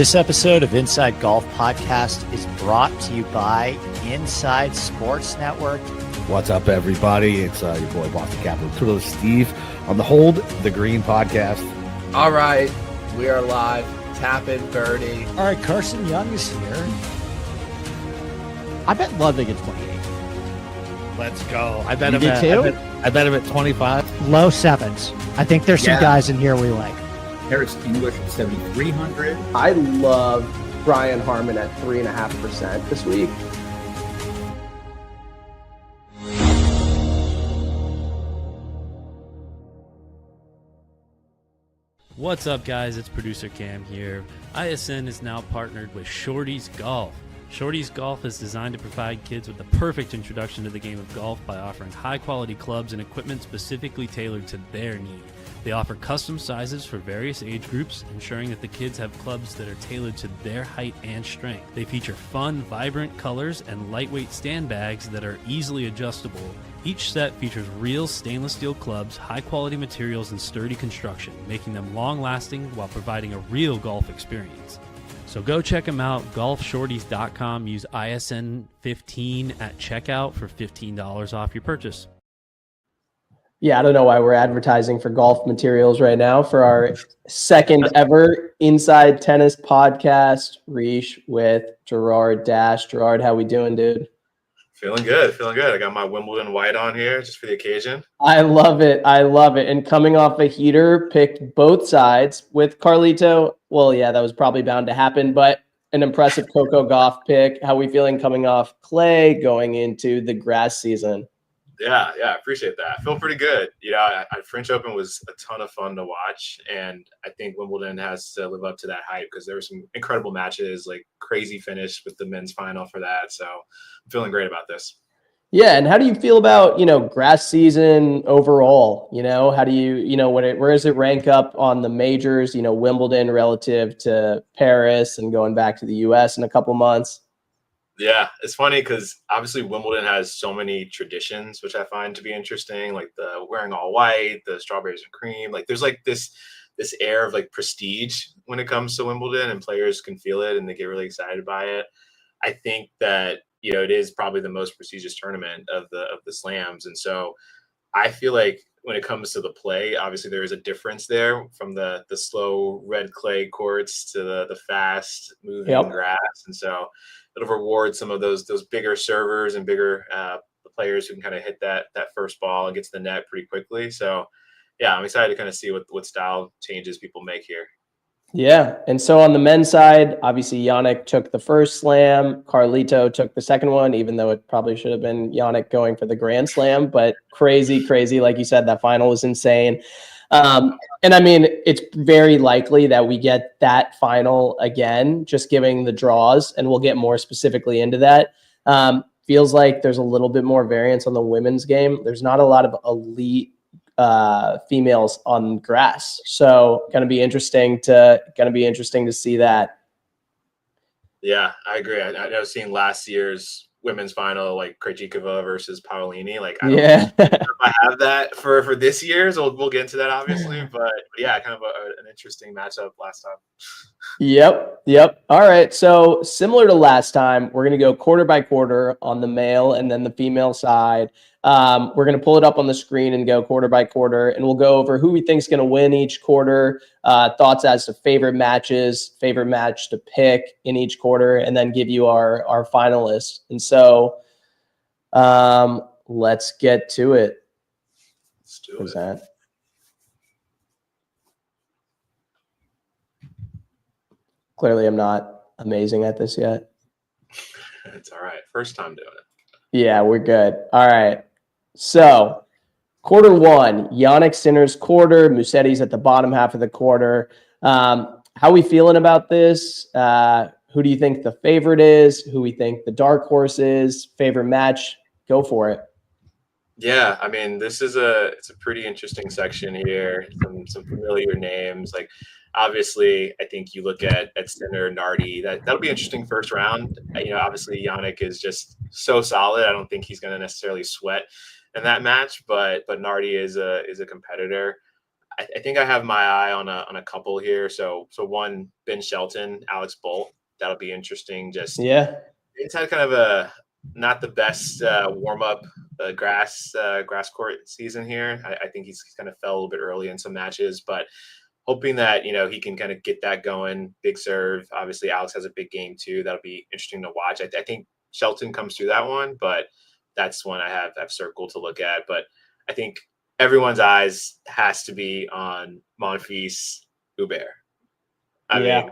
This episode of Inside Golf Podcast is brought to you by Inside Sports Network. What's up, everybody? It's your boy, Boston Capital Twiddler Steve on the Hold the Green podcast. All right, we are live. Tapping birdie. All right, Carson Young is here. I bet Ludwig at 28. Let's go. I bet You him did at, too? I bet him at 25. Low sevens. I think there's some guys in here we like. Harris English at 7,300. I love Brian Harman at 3.5% this week. What's up, guys? It's producer Cam here. ISN is now partnered with Shorty's Golf. Shorty's Golf is designed to provide kids with the perfect introduction to the game of golf by offering high-quality clubs and equipment specifically tailored to their need. They offer custom sizes for various age groups, ensuring that the kids have clubs that are tailored to their height and strength. They feature fun, vibrant colors and lightweight stand bags that are easily adjustable. Each set features real stainless steel clubs, high-quality materials, and sturdy construction, making them long-lasting while providing a real golf experience. So go check them out, golfshorties.com. Use ISN15 at checkout for $15 off your purchase. Yeah, I don't know why we're advertising for golf materials right now for our second ever Inside Tennis podcast. Rishi with Gerard Dash. Gerard, how we doing, dude? Feeling good. I got my Wimbledon white on here just for the occasion. I love it. And coming off a heater, picked both sides with Carlito. Well, yeah, that was probably bound to happen, but an impressive Coco Gauff pick. How we feeling coming off clay going into the grass season? Yeah, I appreciate that. I feel pretty good. You know, French Open was a ton of fun to watch, and I think Wimbledon has to live up to that hype because there were some incredible matches, like crazy finish with the men's final for that. So I'm feeling great about this. Yeah, and how do you feel about, grass season overall? How do you, where does it rank up on the majors, Wimbledon relative to Paris and going back to the US in a couple months? Yeah, it's funny because obviously Wimbledon has so many traditions, which I find to be interesting, like the wearing all white, the strawberries and cream. Like there's like this air of like prestige when it comes to Wimbledon, and players can feel it and they get really excited by it. I think that, it is probably the most prestigious tournament of the slams. And so I feel like when it comes to the play, obviously there is a difference there from the slow red clay courts to the fast moving grass. And so it'll reward some of those bigger servers and bigger players who can kind of hit that first ball and get to the net pretty quickly. So yeah, I'm excited to kind of see what style changes people make here. Yeah. And so on the men's side, obviously Jannik took the first slam. Carlito took the second one, even though it probably should have been Jannik going for the grand slam, but crazy. Like you said, that final was insane. And I mean, it's very likely that we get that final again, just giving the draws, and we'll get more specifically into that. Feels like there's a little bit more variance on the women's game. There's not a lot of elite females on grass, so going to be interesting to see that. Yeah, I agree. I know seeing last year's women's final, like Krejcikova versus Paolini, like I don't know if I have that for this year's. We'll get into that obviously, but yeah, kind of an interesting matchup last time. Yep. All right, so similar to last time, we're going to go quarter by quarter on the male and then the female side. We're going to pull it up on the screen and go quarter by quarter, and we'll go over who we think is going to win each quarter, thoughts as to favorite matches, favorite match to pick in each quarter, and then give you our finalists. And so let's get to it. Let's do it. Clearly, I'm not amazing at this yet. It's all right. First time doing it. Yeah, we're good. All right. So, quarter one, Jannik Sinner's quarter. Musetti's at the bottom half of the quarter. How are we feeling about this? Who do you think the favorite is? Who we think the dark horse is? Favorite match? Go for it. Yeah, I mean, it's a pretty interesting section here. Some familiar names. Like, obviously, I think you look at Sinner, Nardi. That'll be interesting first round. Obviously, Jannik is just so solid. I don't think he's going to necessarily sweat in that match, but Nardi is a competitor. I think I have my eye on a couple here. So one, Ben Shelton, Alex Bolt. That'll be interesting. Just it's had kind of a not the best warm up grass court season here. I think he's kind of fell a little bit early in some matches, but hoping that he can kind of get that going. Big serve. Obviously, Alex has a big game too. That'll be interesting to watch. I think Shelton comes through that one, but that's one I have circled to look at. But I think everyone's eyes has to be on Monfils Hubert. I mean,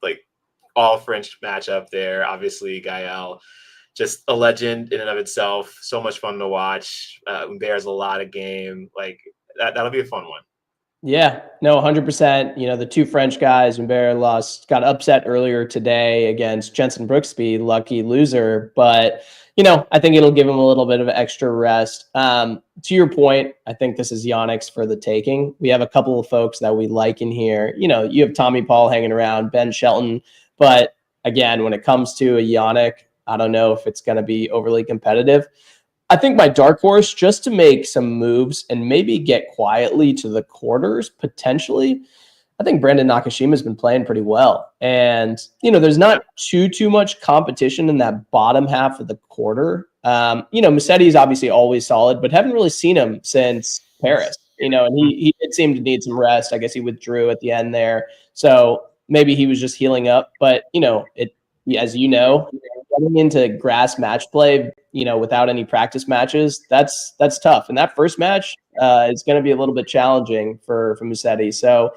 like all French matchup there. Obviously, Gael, just a legend in and of itself. So much fun to watch. Hubert has a lot of game. Like that'll be a fun one. Yeah, no, 100%. The two French guys, Humbert got upset earlier today against Jensen Brooksby, lucky loser. But, I think it'll give him a little bit of extra rest. To your point, I think this is Yannick's for the taking. We have a couple of folks that we like in here. You have Tommy Paul hanging around, Ben Shelton. But again, when it comes to a Yannick, I don't know if it's going to be overly competitive. I think my dark horse, just to make some moves and maybe get quietly to the quarters potentially, I think Brandon Nakashima has been playing pretty well. And, there's not too much competition in that bottom half of the quarter. Musetti is obviously always solid, but haven't really seen him since Paris, and he did seem to need some rest. I guess he withdrew at the end there. So maybe he was just healing up. But, as getting into grass match play, without any practice matches, that's tough. And that first match is going to be a little bit challenging for Musetti. So,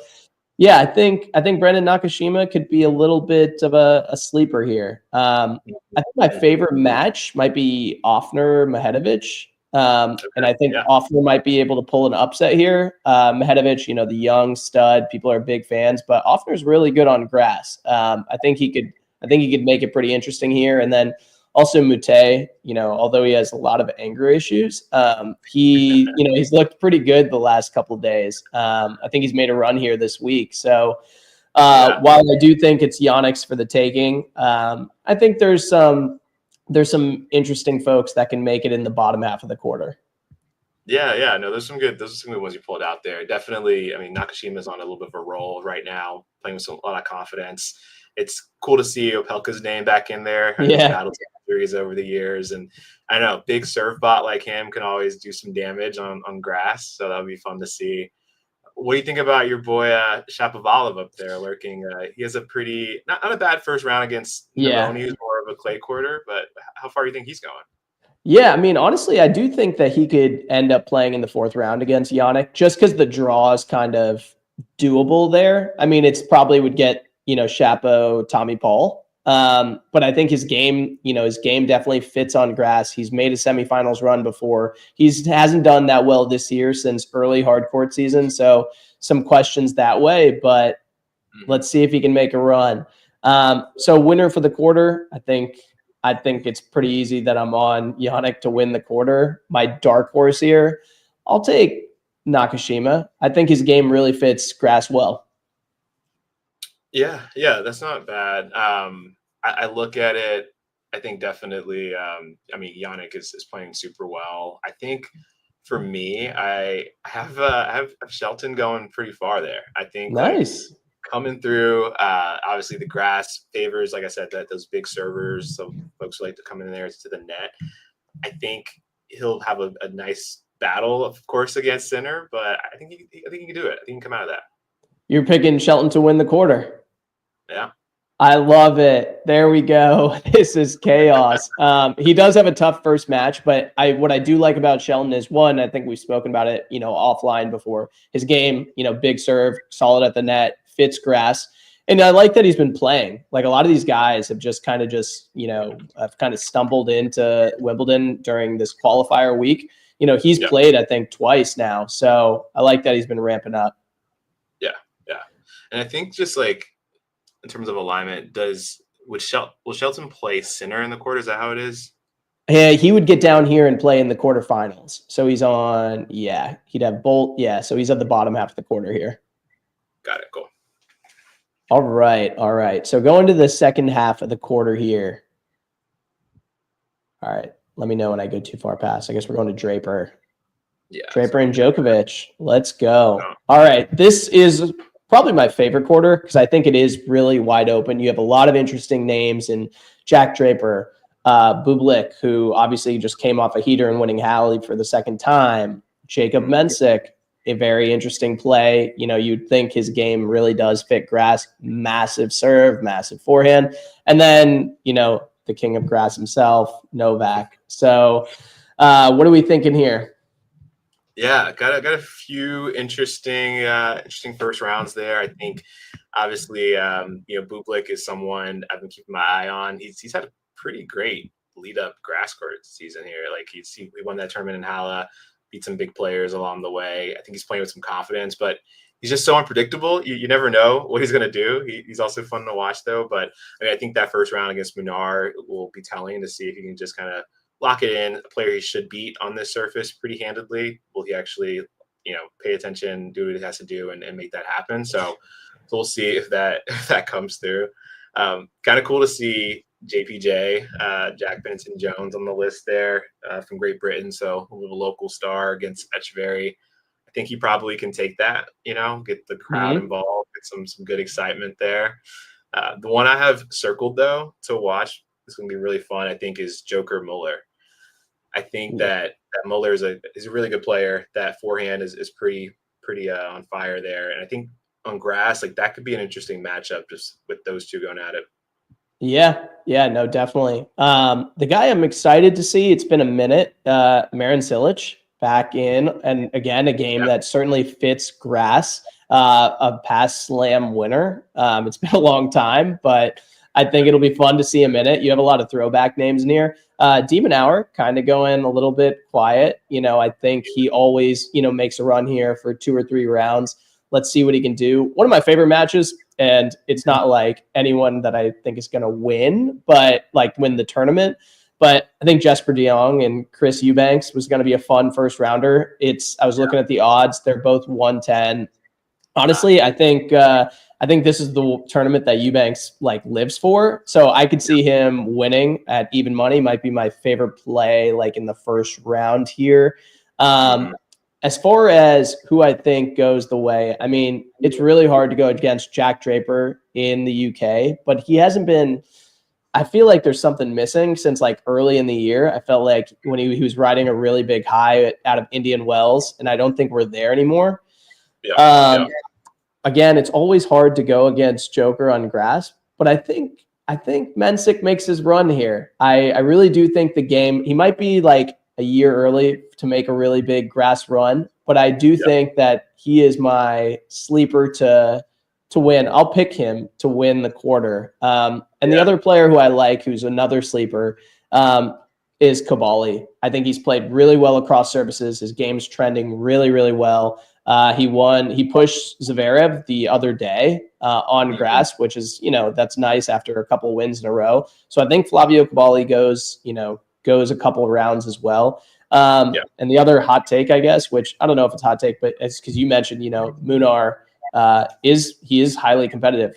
yeah, I think Brandon Nakashima could be a little bit of a sleeper here. I think my favorite match might be Offner Medvedev. And I think Offner might be able to pull an upset here. Medvedev, the young stud, people are big fans, but Offner's really good on grass. I think he could make it pretty interesting here. And then also Mute, although he has a lot of anger issues, he's looked pretty good the last couple of days. I think he's made a run here this week. So while I do think it's Yannick's for the taking, I think there's some interesting folks that can make it in the bottom half of the quarter. Yeah. No, those are some good ones you pulled out there. Definitely. I mean, Nakashima's on a little bit of a roll right now, playing with a lot of confidence. It's cool to see Opelka's name back in there. Battled injuries over the years, and I know big serve bot like him can always do some damage on grass, so that'll be fun to see. What do you think about your boy Shapovalov up there lurking? He has a pretty not a bad first round against Neroni, who's more of a clay quarter, but how far do you think he's going? Yeah, I mean, honestly, I do think that he could end up playing in the fourth round against Yannick, just because the draw is kind of doable there. I mean, it's probably would get Shapo, Tommy Paul. But I think his game definitely fits on grass. He's made a semifinals run before. Hasn't done that well this year since early hard court season. So some questions that way, but let's see if he can make a run. So winner for the quarter, I think it's pretty easy that I'm on Yannick to win the quarter. My dark horse here, I'll take Nakashima. I think his game really fits grass well. Yeah, that's not bad. I look at it. I think definitely. Yannick is playing super well. I think for me, I have Shelton going pretty far there. I think nice coming through. Obviously, the grass favors, like I said, that those big servers. So folks who like to come in there to the net. I think he'll have a nice battle, of course, against Sinner, but I think he can do it. I think he can come out of that. You're picking Shelton to win the quarter. Yeah. I love it. There we go. This is chaos. He does have a tough first match, but what I do like about Shelton is, one, I think we've spoken about it, offline before. His game, big serve, solid at the net, fits grass. And I like that he's been playing. Like a lot of these guys have just kind of stumbled into Wimbledon during this qualifier week. He's played, I think, twice now. So I like that he's been ramping up. Yeah. And I think just like, in terms of alignment, will Shelton play Sinner in the quarter? Is that how it is? Yeah, he would get down here and play in the quarterfinals. So he's on, he'd have Bolt. Yeah, so he's at the bottom half of the quarter here. Got it. Cool. All right. So going to the second half of the quarter here. All right. Let me know when I go too far past. I guess we're going to Draper. Yeah. Draper and Djokovic. Let's go. Oh. All right. This is probably my favorite quarter because I think it is really wide open. You have a lot of interesting names in Jack Draper, Bublik, who obviously just came off a heater and winning Halle for the second time. Jacob Mensik, a very interesting play. You know, you'd think his game really does fit grass. Massive serve, massive forehand. And then, you know, the king of grass himself, Novak. So what are we thinking here? Yeah, got a few interesting first rounds there. I think obviously Bublik is someone I've been keeping my eye on. He's had a pretty great lead up grass court season here. Like he won that tournament in Halle, beat some big players along the way. I think he's playing with some confidence, but he's just so unpredictable. You never know what he's going to do. He's also fun to watch though. But I mean, I think that first round against Munar will be telling to see if he can just kind of lock it in. A player he should beat on this surface pretty handedly. Will he actually, pay attention, do what he has to do, and make that happen? So we'll see if that comes through. Kind of cool to see JPJ, Jack Benson Jones, on the list there from Great Britain. So a little local star against Etcheverry. I think he probably can take that, get the crowd involved, get some good excitement there. The one I have circled though to watch, it's going to be really fun, I think, is Joker Muller. I think that Muller is a really good player. That forehand is pretty on fire there. And I think on grass, like that could be an interesting matchup just with those two going at it. Yeah, no, definitely. The guy I'm excited to see, it's been a minute, Marin Cilic back in, and again, a game that certainly fits grass, a past slam winner. It's been a long time, but I think it'll be fun to see him in it. You have a lot of throwback names in here. Demon Hour kind of going a little bit quiet. I think he always, makes a run here for 2 or 3 rounds. Let's see what he can do. One of my favorite matches, and it's not like anyone that I think is going to win, but like win the tournament. But I think Jesper de Jong and Chris Eubanks was going to be a fun first rounder. I was looking at the odds. They're both 110. Honestly, I think this is the tournament that Eubanks lives for. So I could see him winning at even money. Might be my favorite play in the first round here. As far as who I think goes the way, I mean, it's really hard to go against Jack Draper in the UK, but he hasn't been. I feel like there's something missing since early in the year. I felt like when he was riding a really big high out of Indian Wells, and I don't think we're there anymore. Again, it's always hard to go against Joker on grass, but I think Mensik makes his run here. I really do think the game, he might be a year early to make a really big grass run, but I do think that he is my sleeper to win. I'll pick him to win the quarter. And the other player who I like, who's another sleeper, is Cavalli. I think he's played really well across surfaces. His game's trending really, really well. He pushed Zverev the other day on grass, which is, that's nice after a couple wins in a row. So I think Flavio Cavalli goes a couple of rounds as well. And the other hot take, I guess, which I don't know if it's a hot take, but it's because you mentioned, Munar he is highly competitive.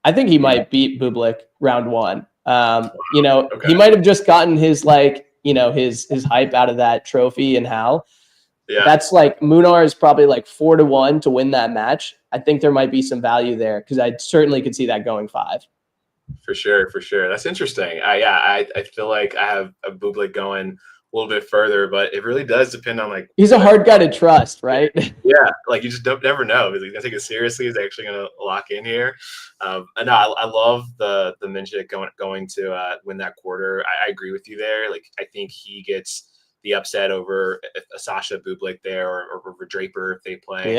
I think he might beat Bublik round 1. He might have just gotten his his hype out of that trophy in Hal. Yeah. That's Munar is probably 4-1 to win that match. I think there might be some value there because I certainly could see that going 5. For sure. That's interesting. I feel like I have a Bublik going a little bit further, but it really does depend on he's a hard guy to trust, right? Yeah, you just never know. Is he gonna take it seriously? Is he actually gonna lock in here? And I love the Mensik going to win that quarter. I agree with you there. I think he gets the upset over a Sasha Bublik there or over Draper if they play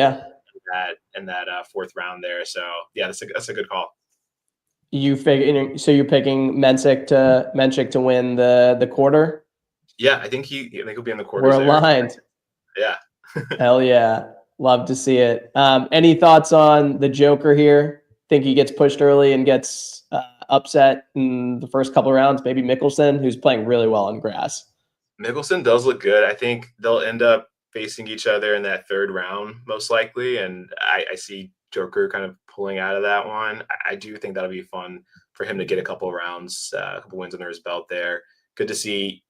in that 4th round there. So yeah, that's a good call. So you're picking Mensik to win the quarter? Yeah, I think he'll be in the quarter. We're aligned. Yeah. Hell yeah. Love to see it. Any thoughts on the Joker here? Think he gets pushed early and gets upset in the first couple of rounds? Maybe Mickelson, who's playing really well on grass. Mickelson does look good. I think they'll end up facing each other in that 3rd round, most likely. And I see Joker kind of pulling out of that one. I do think that'll be fun for him to get a couple of rounds, a couple wins under his belt there. Good to see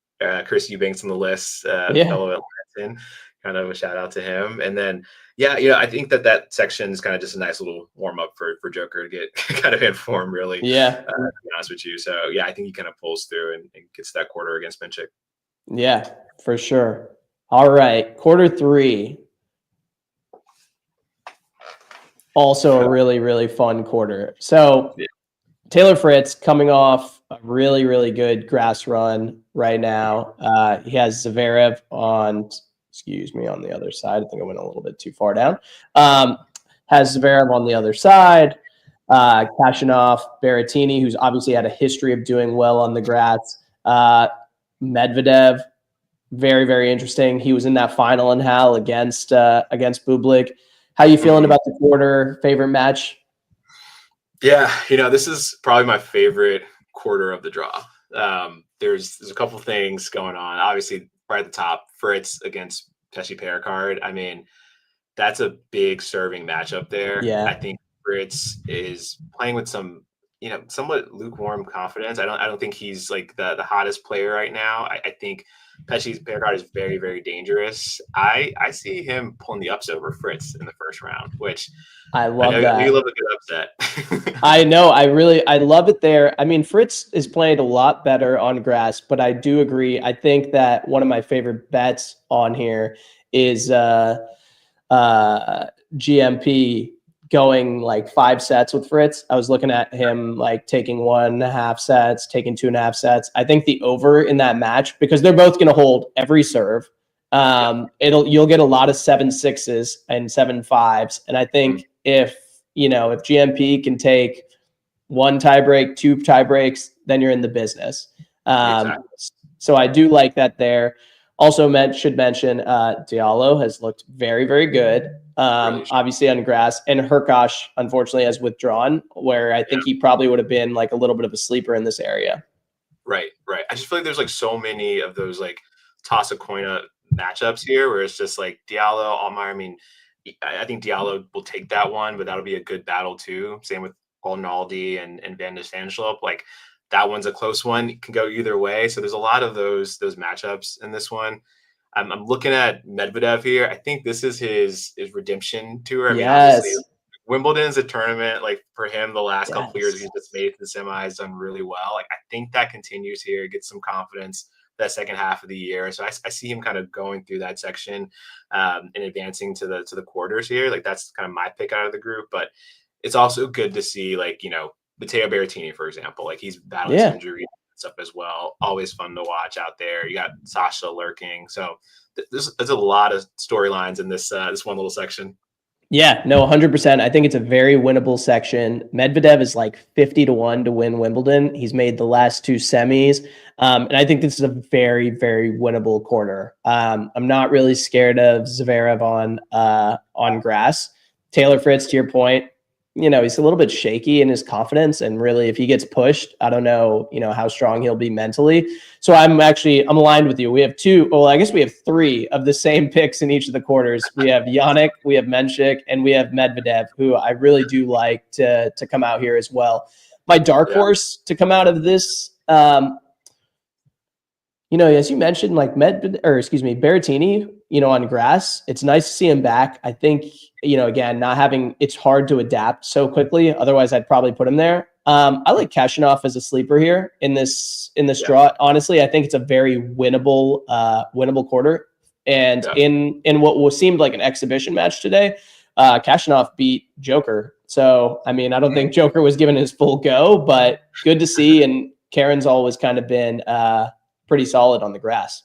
Chris Eubanks on the list, fellow Atlantan. kind of a shout out to him. And then, yeah, I think that section is kind of just a nice little warm up for Joker to get kind of in form, really. Yeah. To be honest with you. So, yeah, I think he kind of pulls through and gets that quarter against Benchik. Yeah, for sure. All right. Quarter 3. Also a really, really fun quarter. So Taylor Fritz coming off a really, really good grass run right now. He has Zverev on the other side. I think I went a little bit too far down. Has Zverev on the other side. Khachanov, Berrettini, who's obviously had a history of doing well on the grass. Medvedev, very, very interesting. He was in that final in Halle against Bublik. How you feeling about the quarter? Favorite match? Yeah, this is probably my favorite quarter of the draw. There's a couple things going on. Obviously, right at the top, Fritz against Pesci Pericard. I mean, that's a big serving matchup there. Yeah. I think Fritz is playing with some, somewhat lukewarm confidence. I don't think he's like the hottest player right now. I think Pesci's Pericard is very, very dangerous. I see him pulling the upset over Fritz in the first round, which I love that. You love a good upset. I know. I love it there. I mean, Fritz is playing a lot better on grass, but I do agree. I think that one of my favorite bets on here is GMP going like 5 sets with Fritz. I was looking at him like taking 1.5 sets, taking 2.5 sets. I think the over in that match, because they're both going to hold every serve. You'll get a lot of 7-6s and 7-5s. And I think if GMP can take 1 tiebreak, 2 tiebreaks, then you're in the business. Exactly. So I do like that there. Also should mention Diallo has looked very, very good. Obviously on grass, and Hurkacz unfortunately has withdrawn, where I think he probably would have been like a little bit of a sleeper in this area. Right. I just feel like there's like so many of those like toss a coin matchups here where it's just like Diallo, Almayer. I mean, I think Diallo will take that one, but that'll be a good battle too. Same with Rinaldi and Van de Sandschulp. Like that one's a close one. It can go either way. So there's a lot of those matchups in this one. I'm looking at Medvedev here. I think this is his redemption tour. I mean, obviously, Wimbledon's a tournament. Like for him, the last couple of years, he's just made it to the semis, done really well. Like I think that continues here, gets some confidence that second half of the year. So I see him kind of going through that section and advancing to the quarters here. Like that's kind of my pick out of the group. But it's also good to see Matteo Berrettini, for example. Like he's battling some injury stuff as well. Always fun to watch out there. You got Sasha lurking. So there's a lot of storylines in this one little section. Yeah, no, 100%. I think it's a very winnable section. Medvedev is like 50-1 to win Wimbledon. He's made the last 2 semis. And I think this is a very, very winnable quarter. I'm not really scared of Zverev on grass. Taylor Fritz, to your point, he's a little bit shaky in his confidence, and really if he gets pushed, I don't know, how strong he'll be mentally. So I'm aligned with you. We have 3 of the same picks in each of the quarters. We have Jannik, we have Menchik, and we have Medvedev, who I really do like to come out here as well. My dark horse to come out of this, as you mentioned, like Berrettini, on grass, it's nice to see him back. I think, again, it's hard to adapt so quickly. Otherwise, I'd probably put him there. I like Khachanov as a sleeper here in this draw. Honestly, I think it's a very winnable quarter. And in what seemed like an exhibition match today, Khachanov beat Joker. So, I mean, I don't think Joker was given his full go, but good to see. And Karen's always kind of been pretty solid on the grass.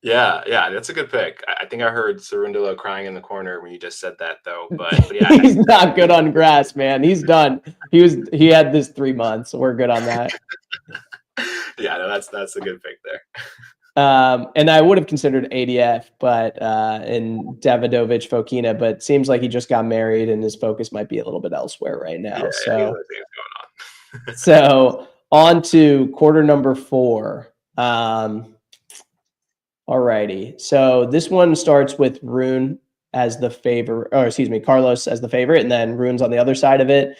Yeah, that's a good pick. I think I heard Cerundolo crying in the corner when you just said that, though. But yeah, he's not good on grass, man. He's done. He had this 3 months. We're good on that. Yeah, no, that's a good pick there. And I would have considered ADF, but and Davidovich Fokina, but seems like he just got married and his focus might be a little bit elsewhere right now. Yeah, so so on to quarter number 4. Alrighty. So this one starts with Rune as the favorite, Carlos as the favorite, and then Rune's on the other side of it.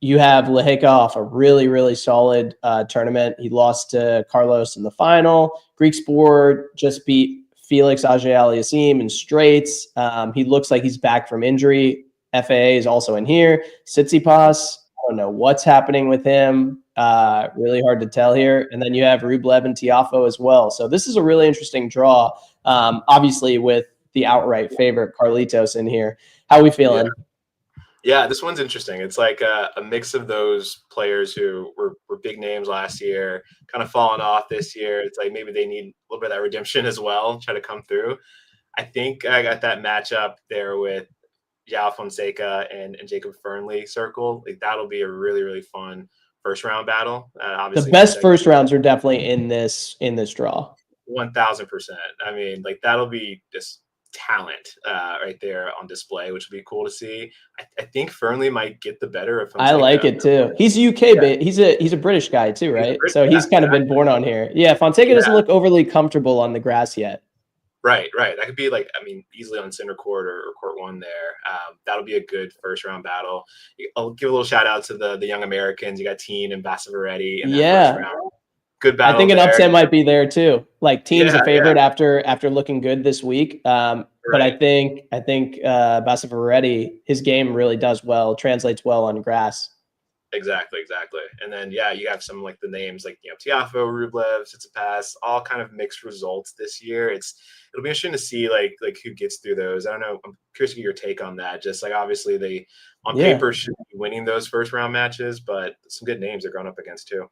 You have Lehecka off a really, really solid tournament. He lost to Carlos in the final. Greek Sport just beat Felix Auger-Aliassime in straights. He looks like he's back from injury. FAA is also in here. Tsitsipas, I don't know what's happening with him. Really hard to tell here. And then you have Rublev and Tiafoe as well. So this is a really interesting draw. Obviously with the outright favorite Carlitos in here. How are we feeling? Yeah, this one's interesting. It's like a mix of those players who were big names last year, kind of falling off this year. It's like maybe they need a little bit of that redemption as well, try to come through. I think I got that matchup there with João Fonseca and Jacob Fernley circle. Like that'll be a really, really fun first round battle. Obviously, the best first rounds are definitely in this draw. 1000%. I mean, like that'll be just talent right there on display, which would be cool to see. I think Fernley might get the better of Fonseca. I like it too. He's UK, he's a British guy too, right? So he's kind of been born on here. Yeah, Fonseca doesn't look overly comfortable on the grass yet. Right. That could be like, I mean, easily on center court or court one there. That'll be a good first round battle. I'll give a little shout out to the young Americans. You got Teen and Basaveretti in that first round. Good battle. I think an upset might be there too. Like Teen's a favorite after looking good this week. But I think Basaveretti, his game really does well, translates well on grass. Exactly. And then, you have some like the names like, Tiafoe, Rublev, Tsitsipas, all kind of mixed results this year. It'll be interesting to see like who gets through those. I don't know. I'm curious to get your take on that. Just like obviously they on paper should be winning those first round matches, but some good names they're going up against too.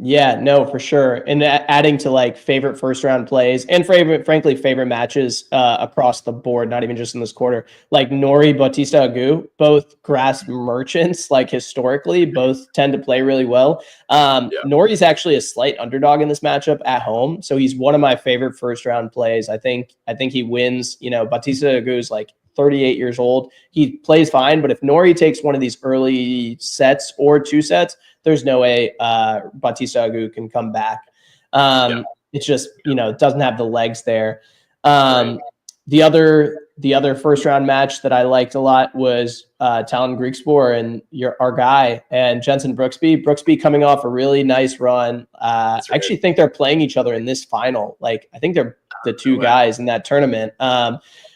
Yeah, no, for sure. And adding to like favorite first round plays and frankly, favorite matches across the board, not even just in this quarter, like Norrie, Bautista Agut, both grass merchants, like historically, both tend to play really well. Norrie's actually a slight underdog in this matchup at home. So he's one of my favorite first round plays. I think he wins. Bautista Agut's like 38 years old. He plays fine, but if Norrie takes one of these early sets or two sets, there's no way Bautista Agut can come back. It's just, it doesn't have the legs there. The other first round match that I liked a lot was Talon Griekspoor and our guy and Jensen Brooksby. Brooksby coming off a really nice run. I actually think they're playing each other in this final. Like I think they're the two guys in that tournament.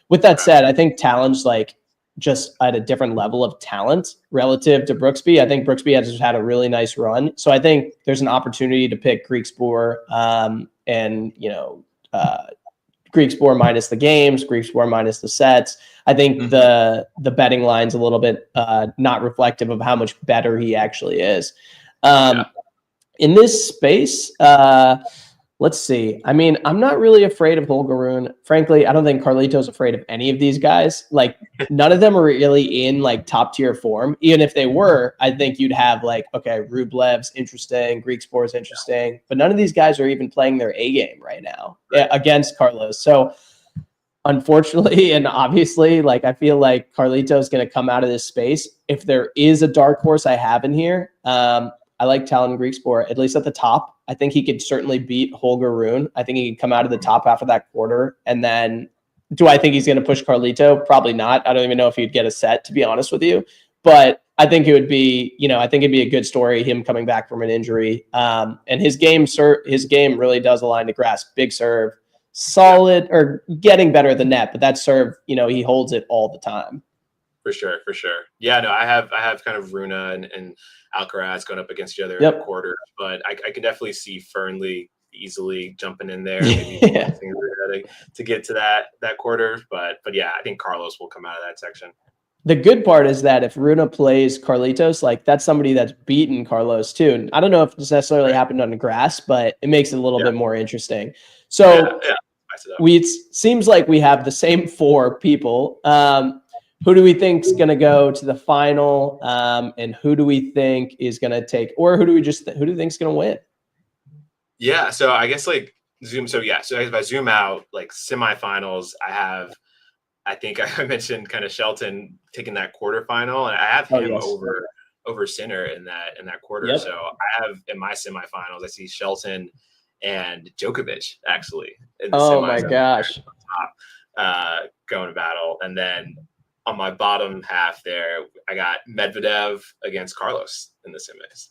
With that said, I think Talon's like just at a different level of talent relative to Brooksby. I think Brooksby has just had a really nice run. So I think there's an opportunity to pick Griekspoor and Griekspoor minus the games, Griekspoor minus the sets. I think the betting line's a little bit not reflective of how much better he actually is. In this space, let's see. I mean, I'm not really afraid of Holger Rune. Frankly, I don't think Carlito's afraid of any of these guys. Like, none of them are really in like top tier form. Even if they were, I think you'd have like, okay, Rublev's interesting, Griekspoor's interesting, but none of these guys are even playing their A game right now against Carlos. So unfortunately, and obviously, like I feel like Carlito's going to come out of this space. If there is a dark horse I have in here, I like Talon Griekspoor, at least at the top. I think he could certainly beat Holger Rune. I think he could come out of the top half of that quarter. And then do I think he's going to push Carlito? Probably not. I don't even know if he'd get a set, to be honest with you. But I think it would be, I think it'd be a good story, him coming back from an injury. And his game really does align to grass. Big serve, solid, or getting better at the net. But that serve, he holds it all the time. For sure. Yeah, no, I have kind of Runa and Alcaraz going up against each other in the quarter, but I can definitely see Fernley easily jumping in there to get to that quarter. But yeah, I think Carlos will come out of that section. The good part is that if Runa plays Carlitos, like that's somebody that's beaten Carlos too. And I don't know if this necessarily happened on the grass, but it makes it a little bit more interesting. So it seems like we have the same four people. Who do we think is going to go to the final? And who do we think is going to take, or who do you think is going to win? Yeah. So I guess like zoom. So if I zoom out like semifinals, I think I mentioned kind of Shelton taking that quarterfinal, and I have him over Sinner in that quarter. Yep. So I have in my semifinals, I see Shelton and Djokovic actually. In the semis. My gosh. Going to battle. And then on my bottom half there, I got Medvedev against Carlos in the semis.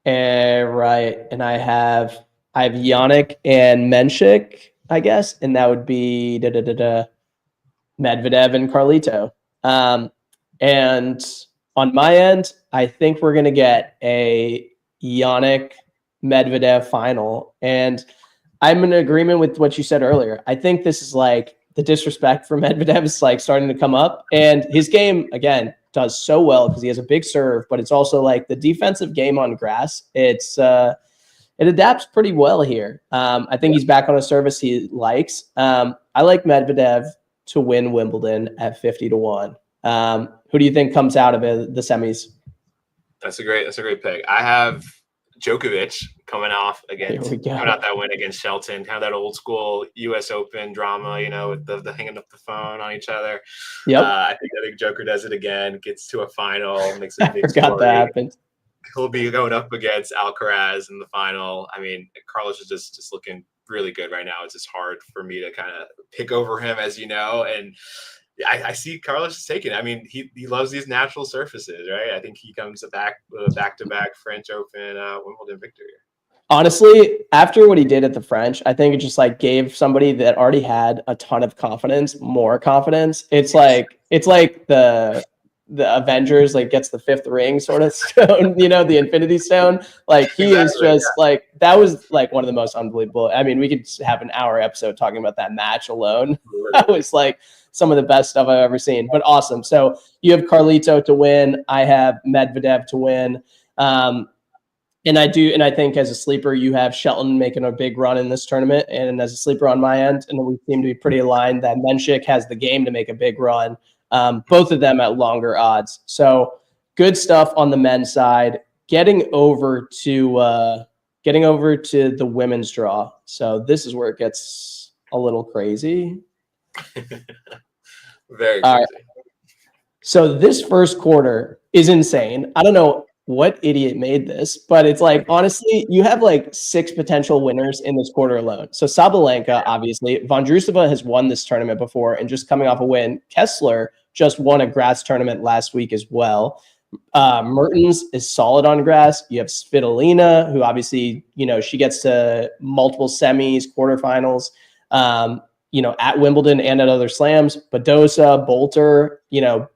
Right. And I have Yannick and Menchik I guess, and that would be Medvedev and Carlito. And on my end, I think we're going to get a Yannick Medvedev final. And I'm in agreement with what you said earlier. I think this is like the disrespect for Medvedev is like starting to come up. And his game, again, does so well because he has a big serve, but it's also like the defensive game on grass. It adapts pretty well here. I think he's back on a service he likes. I like Medvedev to win Wimbledon at 50-1. Who do you think comes out of the semis? That's a great pick. I have Djokovic coming out that win against Shelton, kind of that old school U.S. Open drama, with the hanging up the phone on each other. Yep. I think Joker does it again, gets to a final, makes a big I forgot story. that happened. He'll be going up against Alcaraz in the final. I mean, Carlos is just looking really good right now. It's just hard for me to kind of pick over him, as you know, and I see Carlos is taking it. I mean, he loves these natural surfaces, right? I think he comes back with a back-to-back French Open Wimbledon victory. Honestly, after what he did at the French, I think it just like gave somebody that already had a ton of confidence more confidence. It's like the Avengers like gets the fifth ring sort of stone, the Infinity Stone. Like he is just like, that was like one of the most unbelievable. I mean, we could have an hour episode talking about that match alone. That was like some of the best stuff I've ever seen, but awesome. So you have Carlito to win. I have Medvedev to win. And I think as a sleeper, you have Shelton making a big run in this tournament. And as a sleeper on my end, and we seem to be pretty aligned that Menchik has the game to make a big run. Both of them at longer odds. So good stuff on the men's side. Getting over to the women's draw. So this is where it gets a little crazy. Very crazy. All right. So this first quarter is insane. I don't know what idiot made this, but it's like, honestly, you have like 6 potential winners in this quarter alone. So Sabalenka, obviously, Vondrousova has won this tournament before and just coming off a win. Kessler just won a grass tournament last week as well. Mertens is solid on grass. You have Svitolina, who obviously, she gets to multiple semis, quarterfinals, at Wimbledon and at other slams. Badosa, Bolter,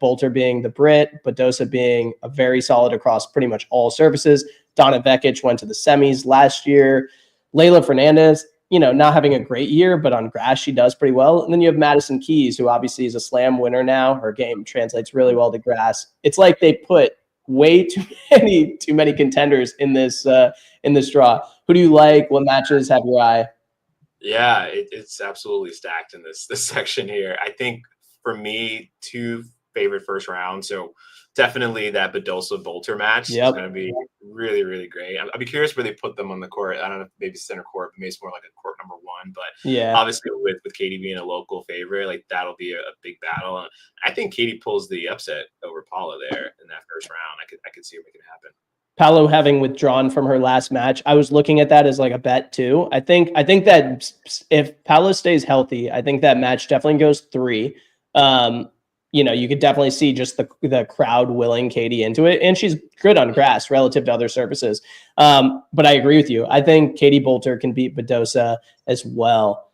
Bolter being the Brit, Badosa being a very solid across pretty much all surfaces. Donna Vekic went to the semis last year. Leylah Fernandez, not having a great year, but on grass, she does pretty well. And then you have Madison Keys, who obviously is a slam winner now. Her game translates really well to grass. It's like they put way too many contenders in this draw. Who do you like? What matches have your eye? Yeah, it's absolutely stacked in this section here. I think for me, 2 favorite first round. So definitely that Badosa Bolter match is going to be really, really great. I'll be curious where they put them on the court. I don't know if maybe center court, but maybe it's more like a court number 1. But obviously with Katie being a local favorite, like that'll be a big battle. And I think Katie pulls the upset over Paula there in that first round. I could see her making it happen. Paolo having withdrawn from her last match, I was looking at that as like a bet too. I think that if Paolo stays healthy, I think that match definitely goes 3. You could definitely see just the crowd willing Katie into it, and she's good on grass relative to other surfaces. But I agree with you. I think Katie Bolter can beat Badosa as well.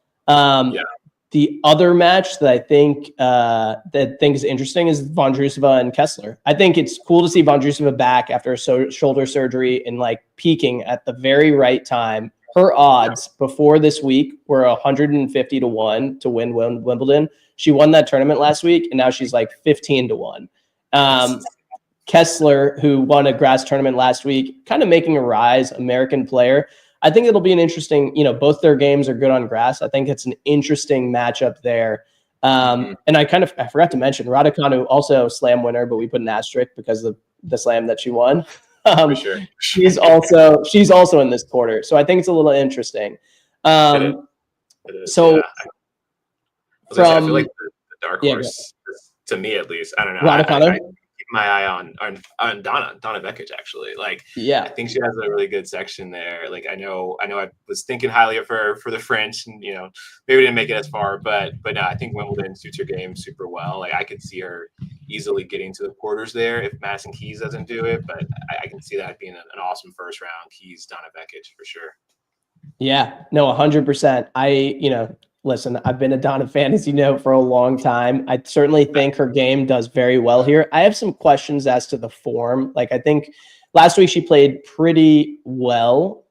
The other match that I think is interesting is Vondrousova and Kessler. I think it's cool to see Vondrousova back after a shoulder surgery and like peaking at the very right time. Her odds before this week were 150-1 to win Wimbledon. She won that tournament last week, and now she's like 15-1. Kessler, who won a grass tournament last week, kind of making a rise, American player. I think it'll be an interesting, both their games are good on grass. I think it's an interesting matchup there. And I forgot to mention Raducanu, also slam winner, but we put an asterisk because of the slam that she won. For sure. She's also in this quarter. So I think it's a little interesting. It is, so I feel like the dark horse, to me at least, I don't know. Raducanu? I keep my eye on Donna Vekic, actually. Like, I think she has a really good section there. Like, I know I was thinking highly of her for the French, and maybe we didn't make it as far, but no, I think Wimbledon suits her game super well. Like, I could see her easily getting to the quarters there if Madison Keys doesn't do it, but I can see that being an awesome first round. Keys, Donna Vekic for sure. Yeah, no, 100%. Listen, I've been a Donna fan, as you know, for a long time. I certainly think her game does very well here. I have some questions as to the form. Like, I think last week she played pretty well.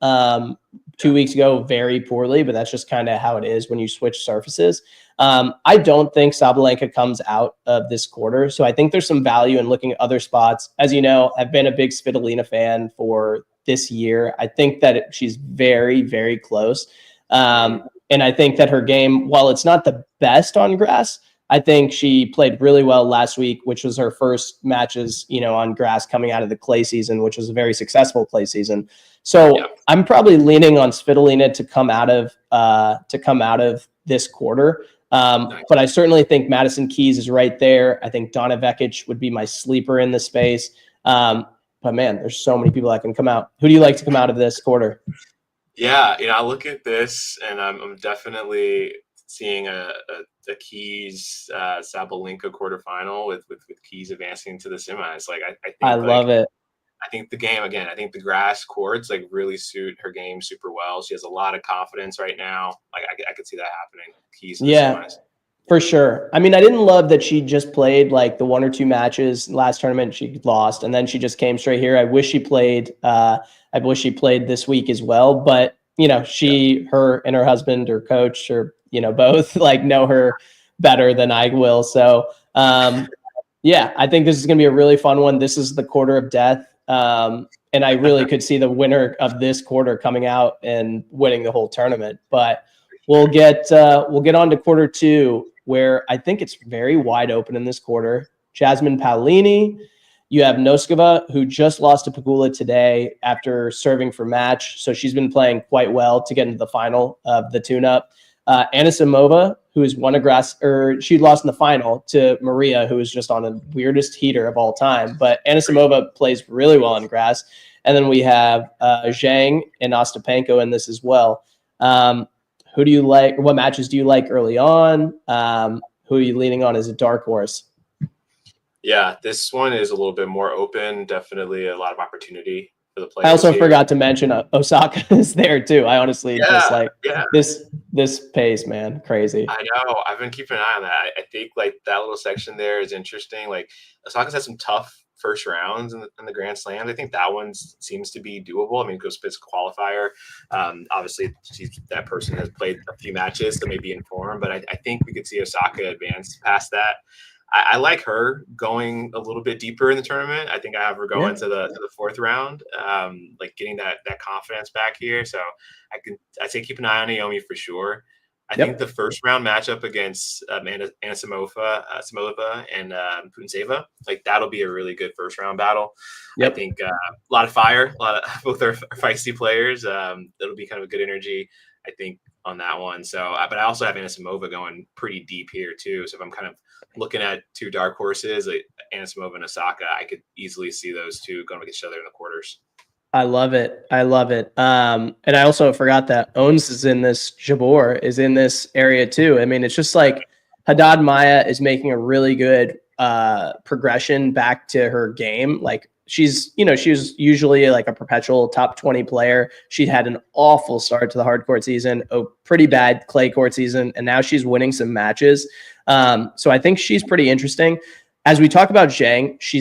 2 weeks ago, very poorly, but that's just kind of how it is when you switch surfaces. I don't think Sabalenka comes out of this quarter. So I think there's some value in looking at other spots. As you know, I've been a big Svitolina fan for this year. I think that she's very, very close. And I think that her game, while it's not the best on grass, I think she played really well last week, which was her first matches, on grass coming out of the clay season, which was a very successful clay season. So I'm probably leaning on Svitolina to come out of this quarter. But I certainly think Madison Keys is right there. I think Donna Vekic would be my sleeper in the space. But man, there's so many people that can come out. Who do you like to come out of this quarter? Yeah, I look at this and I'm definitely seeing a Keys Sabalenka quarterfinal with Keys advancing to the semis. Like I think I love it. I think the game again. I think the grass courts like really suit her game super well. She has a lot of confidence right now. Like I could see that happening. Keys, in the semis. For sure. I mean, I didn't love that she just played like the 1 or 2 matches last tournament she lost, and then she just came straight here. I wish she played. I wish she played this week as well. But her and her husband or coach or both like know her better than I will. So I think this is going to be a really fun one. This is the quarter of death, and I really could see the winner of this quarter coming out and winning the whole tournament. But we'll get on to quarter 2, where I think it's very wide open in this quarter. Jasmine Paolini, you have Noskova, who just lost to Pegula today after serving for match. So she's been playing quite well to get into the final of the tune-up. Anisimova, who has won a grass, or she lost in the final to Maria, who was just on the weirdest heater of all time. But Anisimova plays really well on grass. And then we have Zhang and Ostapenko in this as well. Who do you like? What matches do you like early on? Who are you leaning on as a dark horse? Yeah, this one is a little bit more open. Definitely a lot of opportunity for the players. I also forgot to mention Osaka is there too. I honestly this pace, man, crazy. I know. I've been keeping an eye on that. I think like that little section there is interesting. Like Osaka's had some tough first rounds in the Grand Slam. I think that one seems to be doable. I mean, because it's a qualifier. Obviously, that person has played a few matches, so maybe in form. But I think we could see Osaka advance past that. I like her going a little bit deeper in the tournament. I think I have her going to the 4th round, like getting that confidence back here. So I'd say keep an eye on Naomi for sure. I think the first round matchup against Anisimova and Putintseva, like that'll be a really good first round battle. I think a lot of fire, both are feisty players. It'll be kind of a good energy, I think, on that one. So, but I also have Anisimova going pretty deep here too. So if I'm kind of looking at 2 dark horses, like Anisimova and Osaka, I could easily see those two going against each other in the quarters. I love it. And I also forgot that Ons is in this. Jabeur is in this area too. I mean, it's just like Haddad Maya is making a really good progression back to her game. Like she was usually like a perpetual top 20 player. She had an awful start to the hard court season, a pretty bad clay court season, and now she's winning some matches. So I think she's pretty interesting. As we talk about Zhang, she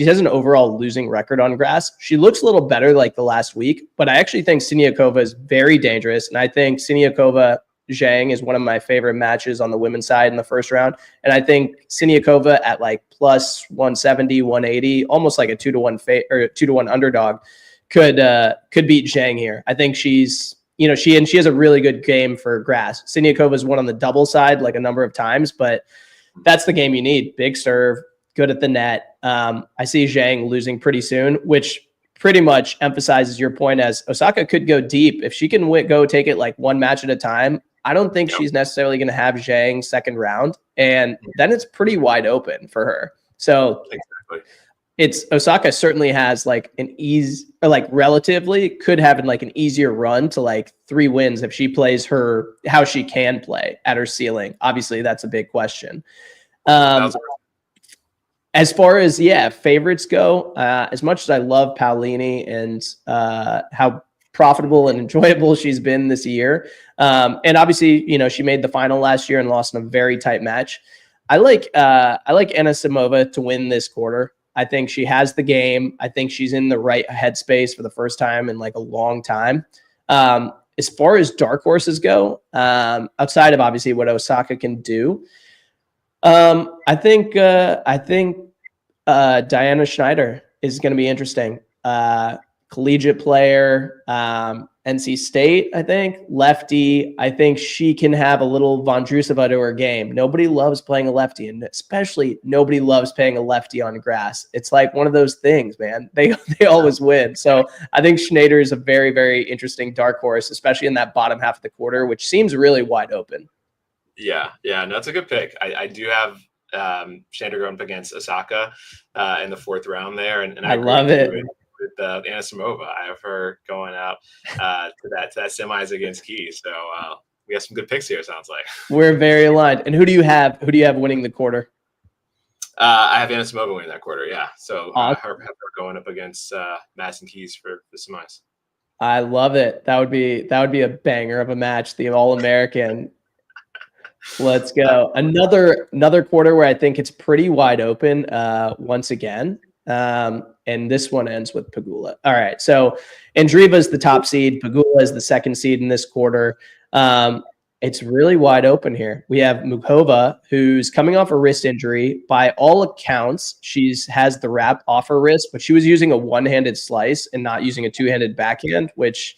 has an overall losing record on grass. She looks a little better like the last week, but I actually think Siniakova is very dangerous. And I think Siniakova Zhang is one of my favorite matches on the women's side in the first round. And I think Siniakova at like plus 170, 180, almost like a 2-to-1 underdog could beat Zhang here. I think she has a really good game for grass. Siniakova's won on the double side like a number of times, but that's the game you need. Big serve, good at the net. I see Zhang losing pretty soon, which pretty much emphasizes your point as Osaka could go deep. If she can go take it like one match at a time, I don't think she's necessarily going to have Zhang second round. And then it's pretty wide open for her. So Osaka certainly has like relatively could have like an easier run to like 3 wins if she plays how she can play at her ceiling. Obviously, that's a big question. As far as favorites go, as much as I love Paolini and how profitable and enjoyable she's been this year. And obviously, she made the final last year and lost in a very tight match. I like Anna Samova to win this quarter. I think she has the game. I think she's in the right headspace for the first time in like a long time. As far as dark horses go, outside of obviously what Osaka can do, I think Diana Schneider is going to be interesting. Collegiate player, NC State, I think, lefty. I think she can have a little Vondrousova to her game. Nobody loves playing a lefty, and especially nobody loves playing a lefty on grass. It's like one of those things, man. They always win. So I think Schneider is a very, very interesting dark horse, especially in that bottom half of the quarter, which seems really wide open. Yeah, no, that's a good pick. I do have Schneider going up against Osaka in the 4th round there, and I love it. With Anna Samova. I have her going out to that semis against Keys. So we have some good picks here, sounds like. We're very aligned. And who do you have winning the quarter? I have Anna Samova winning that quarter, yeah. So her going up against Madison Keys for the semis. I love it. That would be a banger of a match, the All-American. Let's go. Another quarter where I think it's pretty wide open once again. And this one ends with Pegula. All right. So Andreeva is the top seed. Pegula is the second seed in this quarter. It's really wide open here. We have Mukhova, who's coming off a wrist injury. By all accounts, has the wrap off her wrist, but she was using a one-handed slice and not using a two-handed backhand, which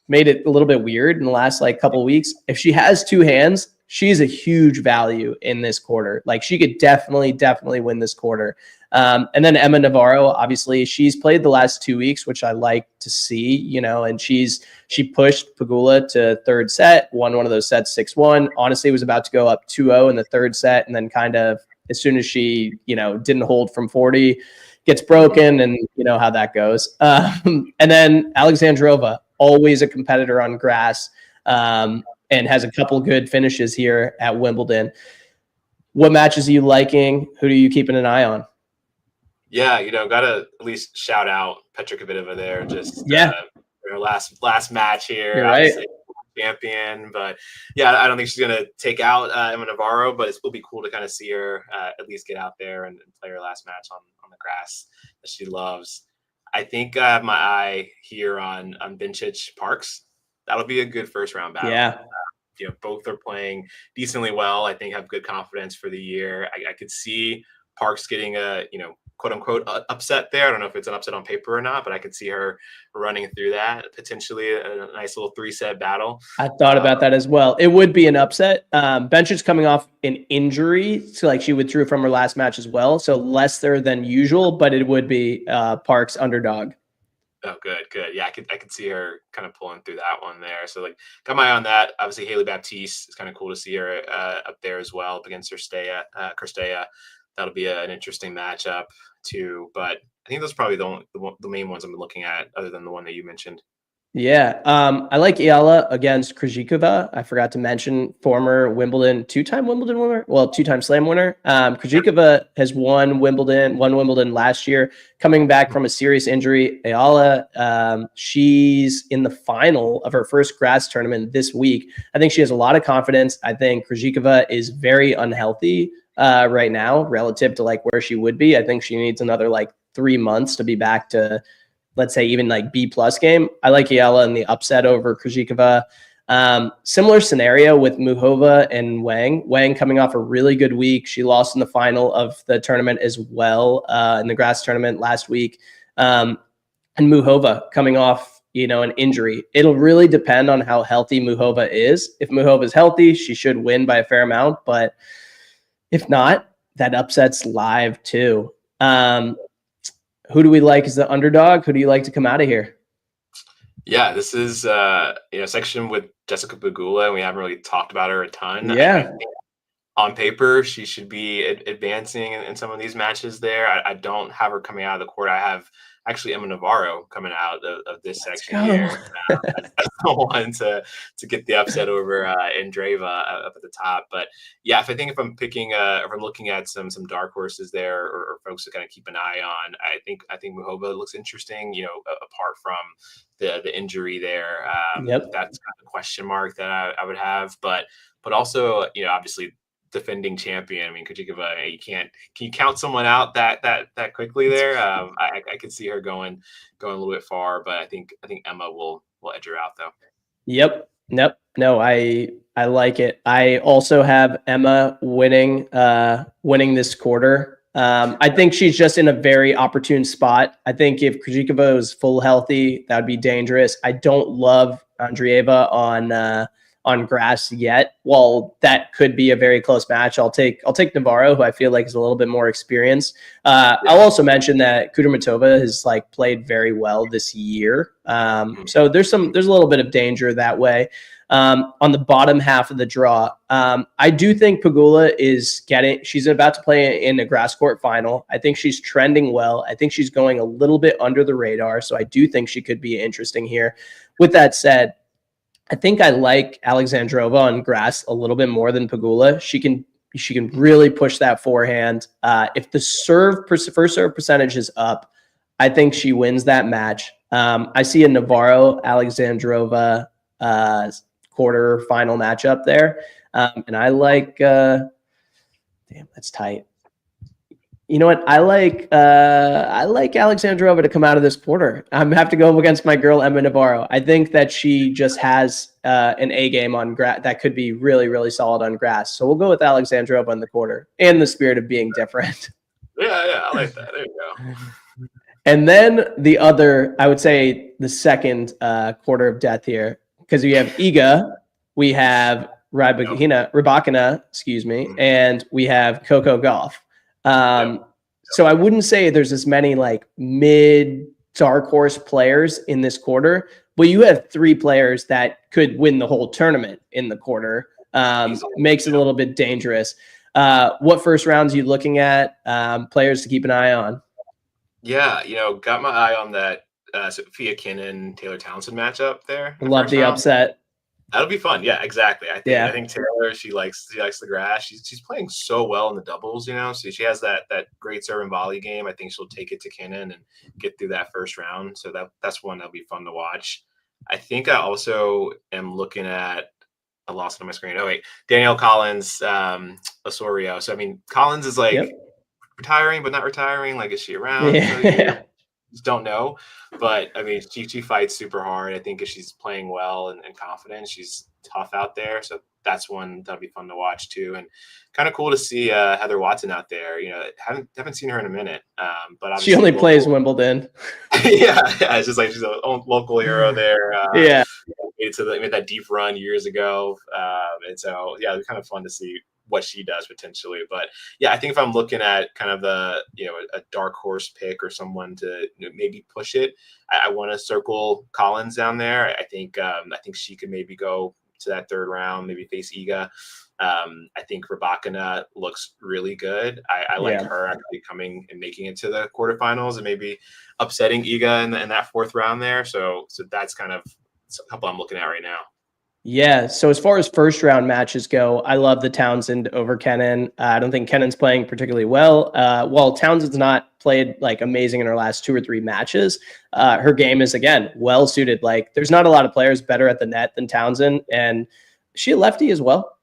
made it a little bit weird in the last couple of weeks. If she has two hands, she's a huge value in this quarter. Like she could definitely win this quarter. And then Emma Navarro, obviously, she's played the last 2 weeks, which I like to see, and she pushed Pegula to third set, won one of those sets 6-1. Honestly, was about to go up 2-0 in the third set. And then kind of as soon as she, didn't hold from 40, gets broken, and you know how that goes. And then Alexandrova, always a competitor on grass, and has a couple good finishes here at Wimbledon. What matches are you liking? Who are you keeping an eye on? Yeah, gotta at least shout out Petra Kvitova there. Just her last match here, you're right. Champion, but yeah, I don't think she's gonna take out Emma Navarro, but it will be cool to kind of see her at least get out there and play her last match on the grass that she loves. I think I have my eye here on Bencic Parks. That'll be a good first round battle. Yeah. Both are playing decently well. I think have good confidence for the year. I could see Parks getting a, quote unquote upset there. I don't know if it's an upset on paper or not, but I could see her running through that, potentially a nice little 3-set battle. I thought about that as well. It would be an upset. Bencic's coming off an injury, so she withdrew from her last match as well. So less there than usual, but it would be Parks underdog. Oh, good. Yeah, I could see her kind of pulling through that one there. So got my eye on that. Obviously, Haley Baptiste, it's kind of cool to see her up there as well up against Cirstea. That'll be an interesting matchup too. But I think those are probably the main ones I'm looking at, other than the one that you mentioned. Yeah, I like Iala against Krejcikova. I forgot to mention former Wimbledon, two-time Wimbledon winner, two-time Slam winner. Krejcikova has won Wimbledon last year, coming back from a serious injury. Iala, she's in the final of her first grass tournament this week. I think she has a lot of confidence. I think Krejcikova is very unhealthy right now relative to where she would be. I think she needs another 3 months to be back to, let's say, even B+ game. I like Iala in the upset over Krejcikova. Similar scenario with Mukhova and Wang. Wang coming off a really good week. She lost in the final of the tournament as well in the grass tournament last week. And Mukhova coming off, an injury. It'll really depend on how healthy Mukhova is. If Mukhova is healthy, she should win by a fair amount. But if not, that upset's live too. Who do we like as the underdog? Who do you like to come out of here? Yeah, this is a section with Jessica Pegula, and we haven't really talked about her a ton. Yeah. on paper, she should be advancing in some of these matches there. I don't have her coming out of the court. I have actually Emma Navarro coming out of this section here as the one to get the upset over Andreeva up at the top. But yeah, if I'm picking, if I'm looking at some dark horses there or folks to kind of keep an eye on, I think Muhova looks interesting. Apart from the injury there, that's kind of a question mark that I would have. But also, obviously, defending champion. I mean, can you count someone out that quickly there? I could see her going a little bit far, but I think Emma will edge her out though. Yep. Nope. No, I like it. I also have Emma winning this quarter. I think she's just in a very opportune spot. I think if Krejcikova is full healthy, that would be dangerous. I don't love Andreeva on grass yet. Well, that could be a very close match. I'll take Navarro, who I feel like is a little bit more experienced. I'll also mention that Kudermetova has played very well this year. So there's a little bit of danger that way. On the bottom half of the draw, I do think Pegula she's about to play in a grass court final. I think she's trending well. I think she's going a little bit under the radar. So I do think she could be interesting here. With that said, I think I like Alexandrova on grass a little bit more than Pegula. She can really push that forehand. If the first serve percentage is up, I think she wins that match. I see a Navarro Alexandrova quarter final matchup there, and I like. Damn, that's tight. You know what? I like Alexandrova to come out of this quarter. I'm have to go against my girl Emma Navarro. I think that she just has an A game on grass that could be really, really solid on grass. So we'll go with Alexandrova in the quarter, in the spirit of being different. Yeah, I like that. There you go. And then the other, I would say, the second quarter of death here, because we have Iga, we have Rybakina, and we have Coco Gauff. So I wouldn't say there's as many mid dark horse players in this quarter, but you have three players that could win the whole tournament in the quarter. Makes it a little bit dangerous. What first rounds are you looking at? Players to keep an eye on? Yeah, got my eye on that Sophia Kinnan Taylor Townsend matchup there. Love the upset. That'll be fun. Yeah, exactly. I think Taylor, she likes the grass. She's playing so well in the doubles, so she has that great serve and volley game. I think she'll take it to Kinnan and get through that first round. So that's one that'll be fun to watch. I think I also am looking at, I lost it on my screen. Oh wait, Danielle Collins, Osorio. So I mean, Collins is retiring but not retiring. Is she around? Yeah. Just don't know, but I mean, she fights super hard. I think if she's playing well and confident, she's tough out there. So that's one that'll be fun to watch too, and kind of cool to see Heather Watson out there. Haven't seen her in a minute, but she only plays Wimbledon. yeah, it's just she's a local hero there. Made that deep run years ago, and so it's kind of fun to see what she does potentially. But yeah, I think if I'm looking at kind of a dark horse pick or someone to maybe push it, I want to circle Collins down there. I think she could maybe go to that third round, maybe face Iga. I think Rybakina looks really good. I like her actually coming and making it to the quarterfinals and maybe upsetting Iga in that fourth round there. So that's kind of a couple I'm looking at right now. Yeah. So as far as first round matches go, I love the Townsend over Kenin. I don't think Kenin's playing particularly well. While Townsend's not played amazing in her last 2 or 3 matches, her game is again well suited. There's not a lot of players better at the net than Townsend, and she a lefty as well.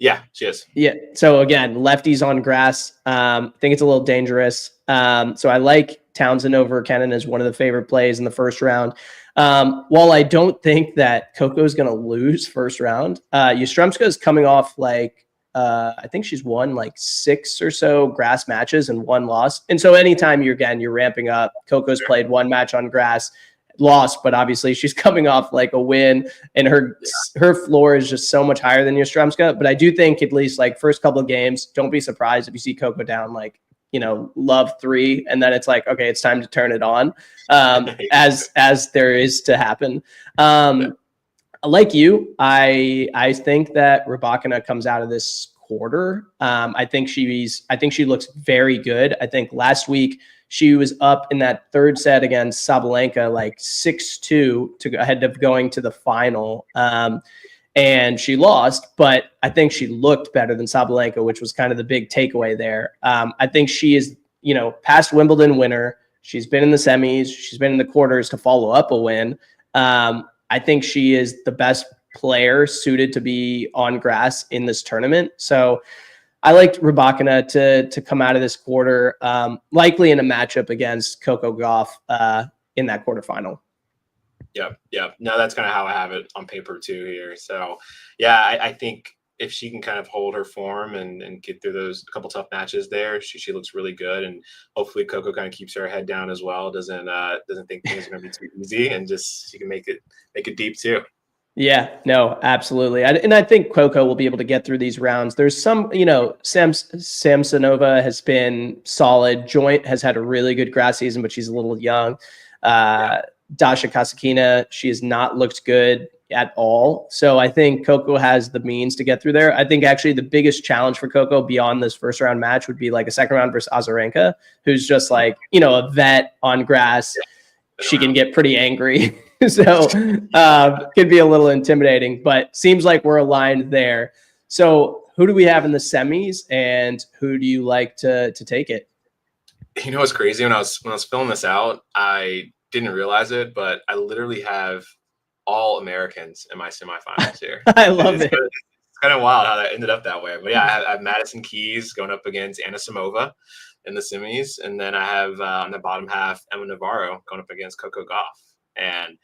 Yeah, she is. Yeah. So again, lefties on grass. I think it's a little dangerous. So I like Townsend over Kenin as one of the favorite plays in the first round. While I don't think that Coco is going to lose first round, Yastremska is coming off I think she's won 6 or so grass matches and 1 loss. And so anytime you're ramping up, Coco's played 1 match on grass, lost, but obviously she's coming off a win, and her floor is just so much higher than Yastremska. But I do think at least first couple of games, don't be surprised if you see Coco down love 3, and then it's okay, it's time to turn it on, as there is to happen. like you, I think that Rybakina comes out of this quarter. I think she looks very good. I think last week she was up in that third set against Sabalenka, like 6-2 ahead of going to the final. And she lost, but I think she looked better than Sabalenka, which was kind of the big takeaway there. I think she is, past Wimbledon winner. She's been in the semis. She's been in the quarters to follow up a win. I think she is the best player suited to be on grass in this tournament. So I liked Rybakina to come out of this quarter, likely in a matchup against Coco Gauff in that quarterfinal. Yep. No, that's kind of how I have it on paper too here. So, yeah, I think if she can kind of hold her form and get through those couple tough matches there, she looks really good. And hopefully Coco kind of keeps her head down as well. Doesn't think things are going to be too easy, and just she can make it deep too. Yeah, no, absolutely. And I think Coco will be able to get through these rounds. There's some, Samsonova has been solid. Joint has had a really good grass season, but she's a little young. Dasha Kasatkina, she has not looked good at all. So I think Coco has the means to get through there. I think actually the biggest challenge for Coco beyond this first round match would be like a second round versus Azarenka, who's just like, a vet on grass. She can get pretty angry. So could be a little intimidating, but seems like we're aligned there. So who do we have in the semis, and who do you like to take it? You know what's crazy? When I was filling this out, I didn't realize it, but I literally have all Americans in my semifinals here. I love it. It's kind of wild how that ended up that way. But yeah, I have Madison Keys going up against Anna Samova in the semis, and then I have on the bottom half Emma Navarro going up against Coco Gauff. And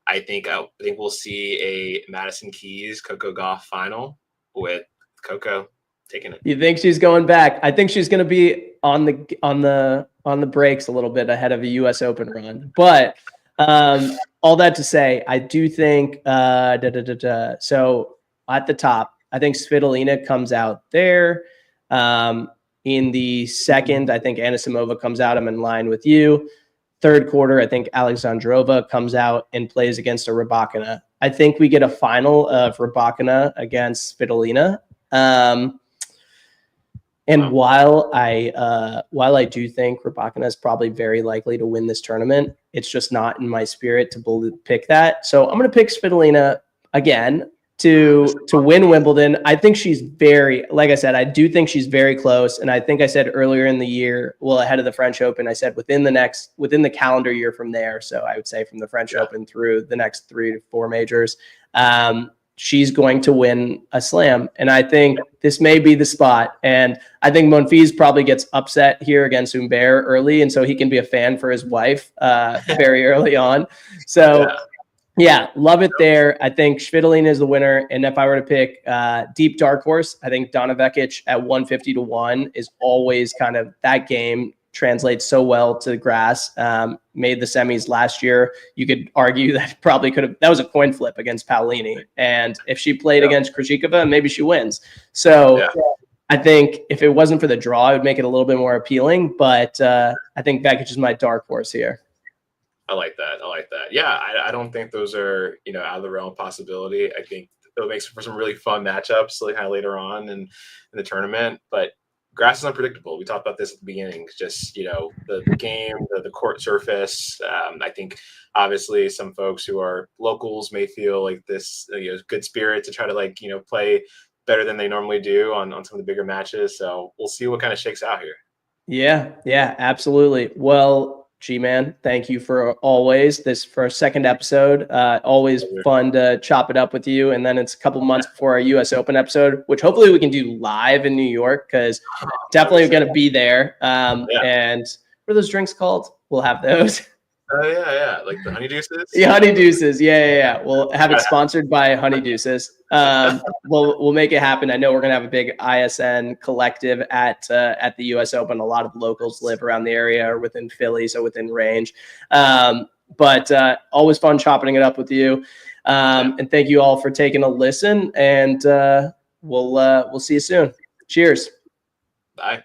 I think we'll see a Madison Keys Coco Gauff final with Coco taking it. You think she's going back? I think she's going to be on the brakes a little bit ahead of a U.S. Open run. But all that to say, I do think so at the top, I think Svitolina comes out there. In the second, I think Anisimova comes out. I'm in line with you. Third quarter, I think Alexandrova comes out and plays against a Rybakina. I think we get a final of Rybakina against Svitolina. And while I do think Rybakina is probably very likely to win this tournament, it's just not in my spirit to pick that. So I'm going to pick Svitolina again to win Wimbledon. I think she's like I said, I do think she's very close. And I think I said earlier in the year, well, ahead of the French Open, I said within the calendar year from there. So I would say from the French Open through the next 3 to 4 majors, she's going to win a slam. And I think this may be the spot. And I think Monfils probably gets upset here against Humbert early. And so he can be a fan for his wife very early on. So yeah, love it there. I think Svitolina is the winner. And if I were to pick deep dark horse, I think Donna Vekic at 150-1 is always kind of that game translates so well to the grass. Made the semis last year. You could argue that that was a coin flip against Paolini. And if she played against Krejcikova, maybe she wins. So I think if it wasn't for the draw, it would make it a little bit more appealing. But I think Vekic is my dark horse here. I like that. Yeah, I don't think those are, out of the realm of possibility. I think it'll make for some really fun matchups kind of later on in the tournament. But grass is unpredictable. We talked about this at the beginning. Just, the game, the court surface. I think obviously some folks who are locals may feel like this, good spirit to try to play better than they normally do on some of the bigger matches. So we'll see what kind of shakes out here. Yeah, absolutely. Well, G-Man, thank you for our second episode. Always fun to chop it up with you. And then it's a couple months before our U.S. Open episode, which hopefully we can do live in New York, because definitely going to be there. And what are those drinks called? We'll have those. Yeah. Like the Honey Deuces? Yeah, Honey Deuces. Yeah. We'll have it sponsored by Honey Deuces. We'll make it happen. I know we're going to have a big ISN collective at the US Open. A lot of locals live around the area or within Philly, so within range. But always fun chopping it up with you. And thank you all for taking a listen, and we'll see you soon. Cheers. Bye.